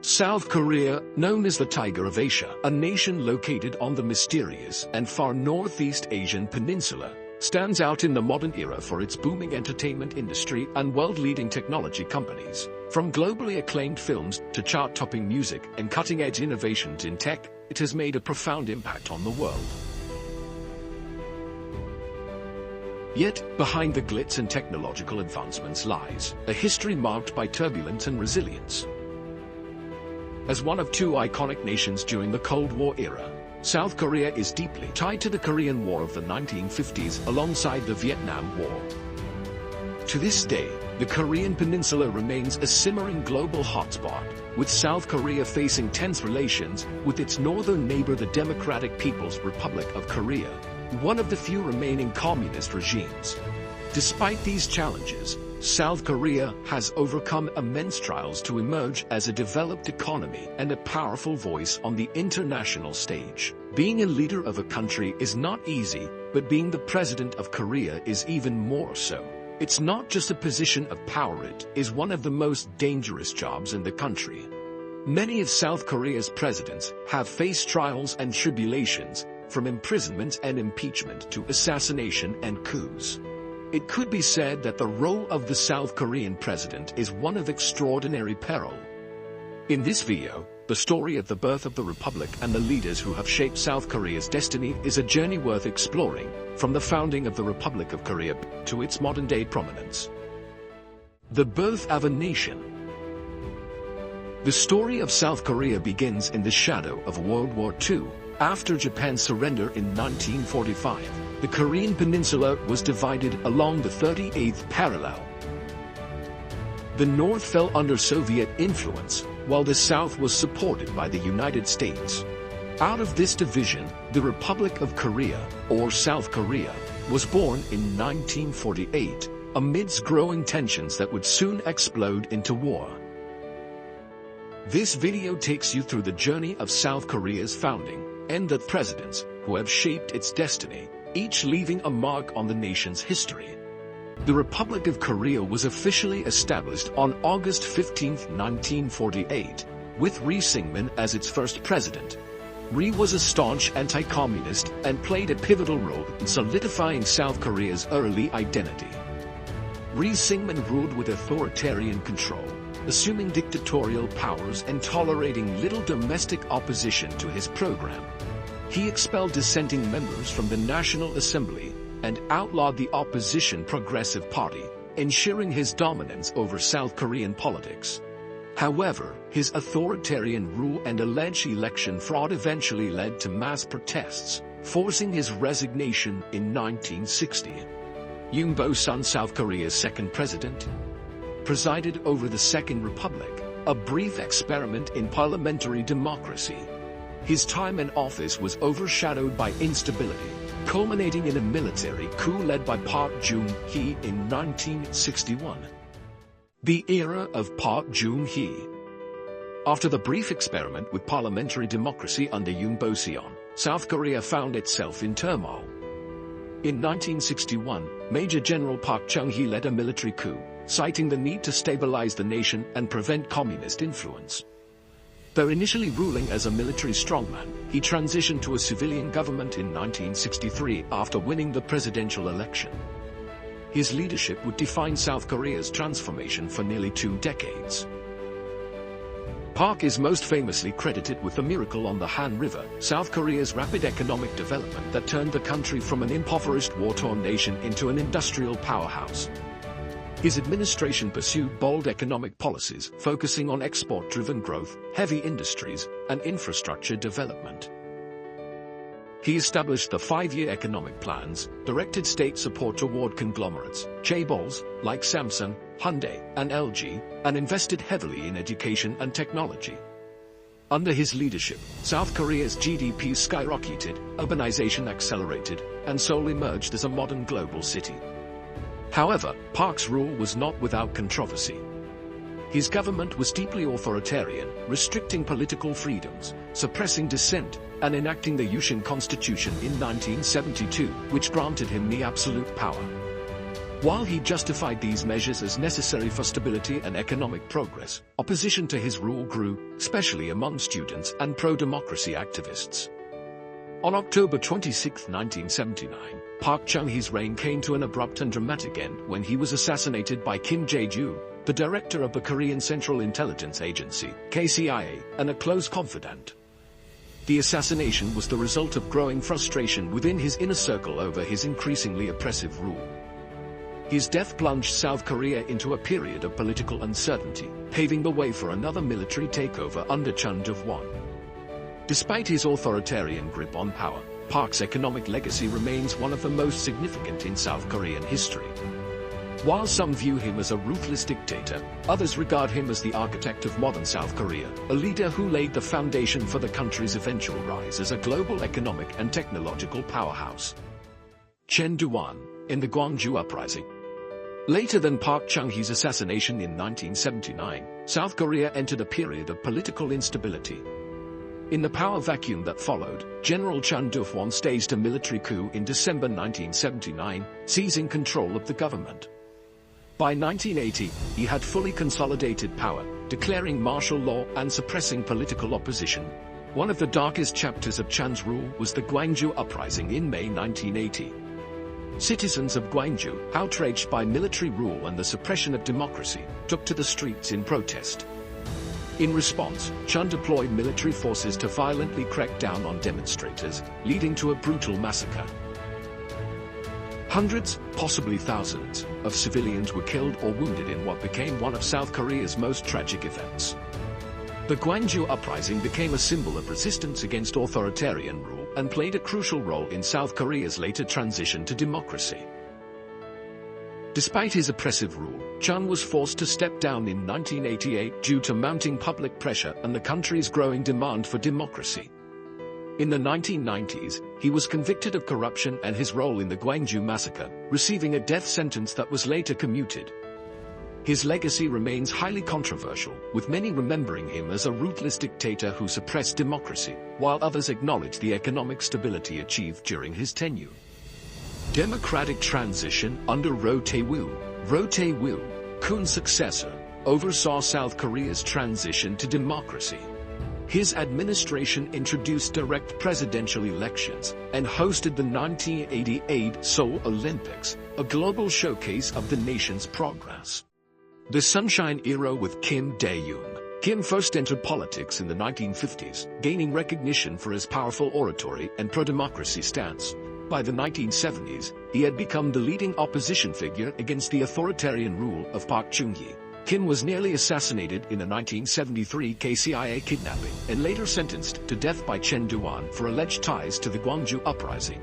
South Korea, known as the Tiger of Asia, a nation located on the mysterious and far northeast Asian peninsula, stands out in the modern era for its booming entertainment industry and world-leading technology companies. From globally acclaimed films to chart-topping music and cutting-edge innovations in tech, it has made a profound impact on the world. Yet, behind the glitz and technological advancements lies a history marked by turbulence and resilience. As one of two iconic nations during the Cold War era, South Korea is deeply tied to the Korean War of the 1950s alongside the Vietnam War. To this day, the Korean peninsula remains a simmering global hotspot, with South Korea facing tense relations with its northern neighbor, the Democratic People's Republic of Korea, one of the few remaining communist regimes. Despite these challenges, South Korea has overcome immense trials to emerge as a developed economy and a powerful voice on the international stage. Being a leader of a country is not easy, but being the president of Korea is even more so. It's not just a position of power, it is one of the most dangerous jobs in the country. Many of South Korea's presidents have faced trials and tribulations, from imprisonment and impeachment to assassination and coups. It could be said that the role of the South Korean president is one of extraordinary peril. In this video, the story of the birth of the republic and the leaders who have shaped South Korea's destiny is a journey worth exploring, from the founding of the Republic of Korea to its modern-day prominence. The birth of a nation. The story of South Korea begins in the shadow of World War II. After Japan's surrender in 1945, the Korean peninsula was divided along the 38th parallel. The North fell under Soviet influence, while the South was supported by the United States. Out of this division, the Republic of Korea, or South Korea, was born in 1948, amidst growing tensions that would soon explode into war. This video takes you through the journey of South Korea's founding, and the presidents who have shaped its destiny, each leaving a mark on the nation's history. The Republic of Korea was officially established on August 15, 1948, with Rhee Syngman as its first president. Rhee was a staunch anti-communist and played a pivotal role in solidifying South Korea's early identity. Rhee Syngman ruled with authoritarian control, assuming dictatorial powers and tolerating little domestic opposition to his program. He expelled dissenting members from the National Assembly and outlawed the opposition Progressive Party, ensuring his dominance over South Korean politics. However, his authoritarian rule and alleged election fraud eventually led to mass protests, forcing his resignation in 1960. Yoon Bo-sun, South Korea's second president, presided over the Second Republic, a brief experiment in parliamentary democracy. His time in office was overshadowed by instability, culminating in a military coup led by Park Chung-hee in 1961. The era of Park Chung-hee. After the brief experiment with parliamentary democracy under Yoon Bo-sun, South Korea found itself in turmoil. In 1961, Major General Park Chung-hee led a military coup, citing the need to stabilize the nation and prevent communist influence. Though initially ruling as a military strongman, he transitioned to a civilian government in 1963 after winning the presidential election. His leadership would define South Korea's transformation for nearly 2 decades. Park is most famously credited with the miracle on the Han River, South Korea's rapid economic development that turned the country from an impoverished war-torn nation into an industrial powerhouse. His administration pursued bold economic policies, focusing on export-driven growth, heavy industries, and infrastructure development. He established the 5-year economic plans, directed state support toward conglomerates, chaebols, like Samsung, Hyundai, and LG, and invested heavily in education and technology. Under his leadership, South Korea's GDP skyrocketed, urbanization accelerated, and Seoul emerged as a modern global city. However, Park's rule was not without controversy. His government was deeply authoritarian, restricting political freedoms, suppressing dissent, and enacting the Yoon Constitution in 1972, which granted him the absolute power. While he justified these measures as necessary for stability and economic progress, opposition to his rule grew, especially among students and pro-democracy activists. On October 26, 1979, Park Chung-hee's reign came to an abrupt and dramatic end when he was assassinated by Kim Jae-in, the director of the Korean Central Intelligence Agency, KCIA, and a close confidant. The assassination was the result of growing frustration within his inner circle over his increasingly oppressive rule. His death plunged South Korea into a period of political uncertainty, paving the way for another military takeover under Chun Doo-hwan. Despite his authoritarian grip on power, Park's economic legacy remains one of the most significant in South Korean history. While some view him as a ruthless dictator, others regard him as the architect of modern South Korea, a leader who laid the foundation for the country's eventual rise as a global economic and technological powerhouse. Chun Doo-hwan, in the Gwangju Uprising. Later than Park Chung-hee's assassination in 1979, South Korea entered a period of political instability. In the power vacuum that followed, General Chun Doo-hwan staged a military coup in December 1979, seizing control of the government. By 1980, he had fully consolidated power, declaring martial law and suppressing political opposition. One of the darkest chapters of Chun's rule was the Gwangju Uprising in May 1980. Citizens of Gwangju, outraged by military rule and the suppression of democracy, took to the streets in protest. In response, Chun deployed military forces to violently crack down on demonstrators, leading to a brutal massacre. Hundreds, possibly thousands, of civilians were killed or wounded in what became one of South Korea's most tragic events. The Gwangju Uprising became a symbol of resistance against authoritarian rule and played a crucial role in South Korea's later transition to democracy. Despite his oppressive rule, Chun was forced to step down in 1988 due to mounting public pressure and the country's growing demand for democracy. In the 1990s, he was convicted of corruption and his role in the Gwangju massacre, receiving a death sentence that was later commuted. His legacy remains highly controversial, with many remembering him as a ruthless dictator who suppressed democracy, while others acknowledge the economic stability achieved during his tenure. Democratic transition under Roh Tae-woo. Roh Tae-woo, Yoon's successor, oversaw South Korea's transition to democracy. His administration introduced direct presidential elections and hosted the 1988 Seoul Olympics, a global showcase of the nation's progress. The Sunshine Era with Kim Dae-jung. Kim first entered politics in the 1950s, gaining recognition for his powerful oratory and pro-democracy stance. By the 1970s, he had become the leading opposition figure against the authoritarian rule of Park Chung-hee. Kim was nearly assassinated in a 1973 KCIA kidnapping and later sentenced to death by Chun Doo-hwan for alleged ties to the Gwangju Uprising.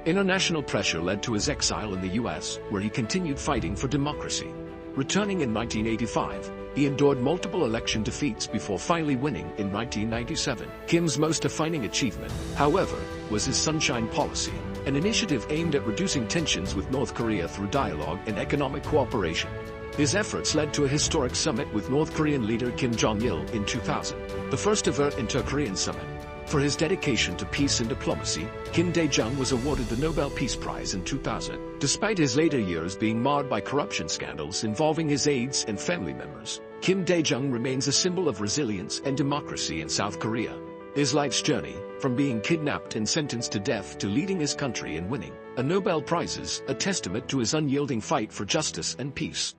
International pressure led to his exile in the US, where he continued fighting for democracy. Returning in 1985, he endured multiple election defeats before finally winning in 1997. Kim's most defining achievement, however, was his Sunshine Policy, an initiative aimed at reducing tensions with North Korea through dialogue and economic cooperation. His efforts led to a historic summit with North Korean leader Kim Jong-il in 2000, the first ever inter-Korean summit. For his dedication to peace and diplomacy, Kim Dae-jung was awarded the Nobel Peace Prize in 2000. Despite his later years being marred by corruption scandals involving his aides and family members, Kim Dae-jung remains a symbol of resilience and democracy in South Korea. His life's journey, from being kidnapped and sentenced to death to leading his country and winning a Nobel Prize, is a testament to his unyielding fight for justice and peace.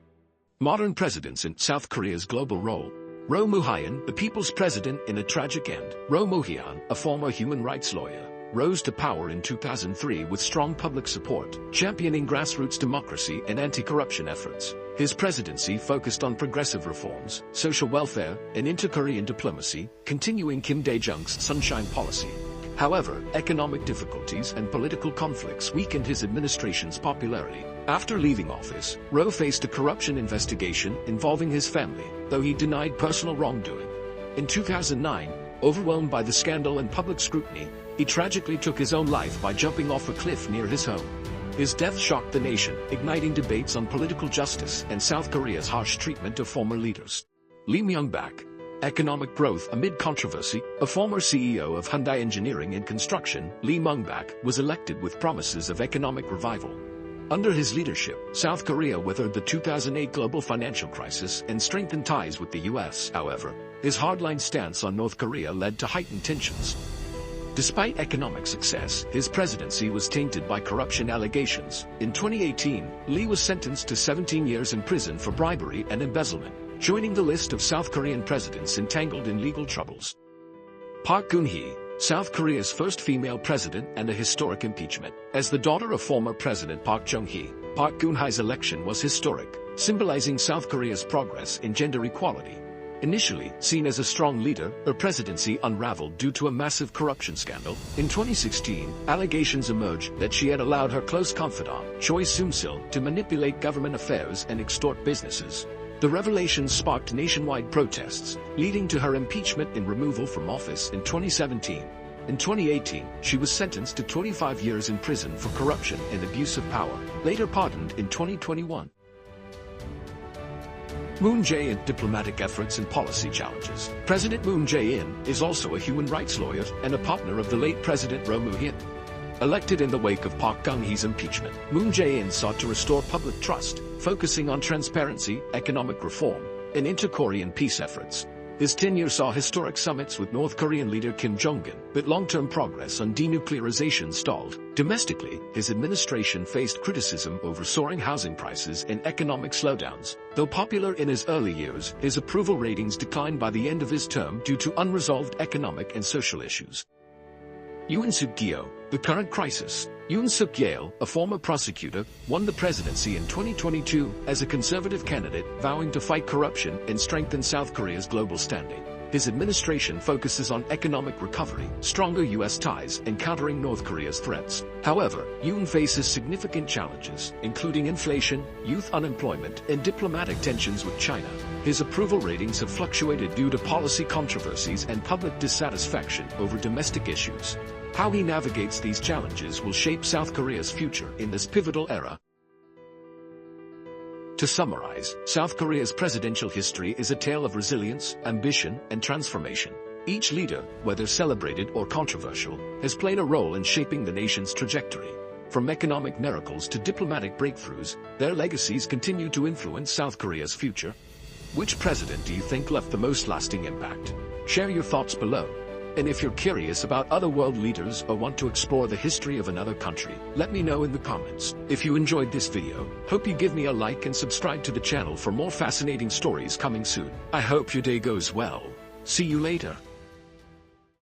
Modern presidents in South Korea's global role. Roh Moo-hyun, the people's president in a tragic end. Roh Moo-hyun, a former human rights lawyer, rose to power in 2003 with strong public support, championing grassroots democracy and anti-corruption efforts. His presidency focused on progressive reforms, social welfare, and inter-Korean diplomacy, continuing Kim Dae-jung's Sunshine Policy. However, economic difficulties and political conflicts weakened his administration's popularity. After leaving office, Roh faced a corruption investigation involving his family, though he denied personal wrongdoing. In 2009, overwhelmed by the scandal and public scrutiny, he tragically took his own life by jumping off a cliff near his home. His death shocked the nation, igniting debates on political justice and South Korea's harsh treatment of former leaders. Lee Myung-bak. Economic growth amid controversy. A former CEO of Hyundai Engineering and Construction, Lee Myung-bak was elected with promises of economic revival. Under his leadership, South Korea weathered the 2008 global financial crisis and strengthened ties with the US. However, his hardline stance on North Korea led to heightened tensions. Despite economic success, his presidency was tainted by corruption allegations. In 2018, Lee was sentenced to 17 years in prison for bribery and embezzlement, joining the list of South Korean presidents entangled in legal troubles. Park Chung-hee, South Korea's first female president and a historic impeachment. As the daughter of former President Park Chung-hee, Park Chung-hee's election was historic, symbolizing South Korea's progress in gender equality. Initially seen as a strong leader, her presidency unraveled due to a massive corruption scandal. In 2016, allegations emerged that she had allowed her close confidant, Choi Soon-sil, to manipulate government affairs and extort businesses. The revelations sparked nationwide protests, leading to her impeachment and removal from office in 2017. In 2018, she was sentenced to 25 years in prison for corruption and abuse of power, later pardoned in 2021. Moon Jae-in, diplomatic efforts and policy challenges. President Moon Jae-in is also a human rights lawyer and a partner of the late President Roh Moo-hyun. Elected in the wake of Park Chung-hee's impeachment, Moon Jae-in sought to restore public trust, focusing on transparency, economic reform, and inter-Korean peace efforts. His tenure saw historic summits with North Korean leader Kim Jong-un, but long-term progress on denuclearization stalled. Domestically, his administration faced criticism over soaring housing prices and economic slowdowns. Though popular in his early years, his approval ratings declined by the end of his term due to unresolved economic and social issues. Yoon Suk-yeol, the current crisis. Yoon Suk-yeol, a former prosecutor, won the presidency in 2022 as a conservative candidate, vowing to fight corruption and strengthen South Korea's global standing. His administration focuses on economic recovery, stronger U.S. ties, and countering North Korea's threats. However, Yoon faces significant challenges, including inflation, youth unemployment, and diplomatic tensions with China. His approval ratings have fluctuated due to policy controversies and public dissatisfaction over domestic issues. How he navigates these challenges will shape South Korea's future in this pivotal era. To summarize, South Korea's presidential history is a tale of resilience, ambition, and transformation. Each leader, whether celebrated or controversial, has played a role in shaping the nation's trajectory. From economic miracles to diplomatic breakthroughs, their legacies continue to influence South Korea's future. Which president do you think left the most lasting impact? Share your thoughts below. And if you're curious about other world leaders or want to explore the history of another country, let me know in the comments. If you enjoyed this video, hope you give me a like and subscribe to the channel for more fascinating stories coming soon. I hope your day goes well. See you later.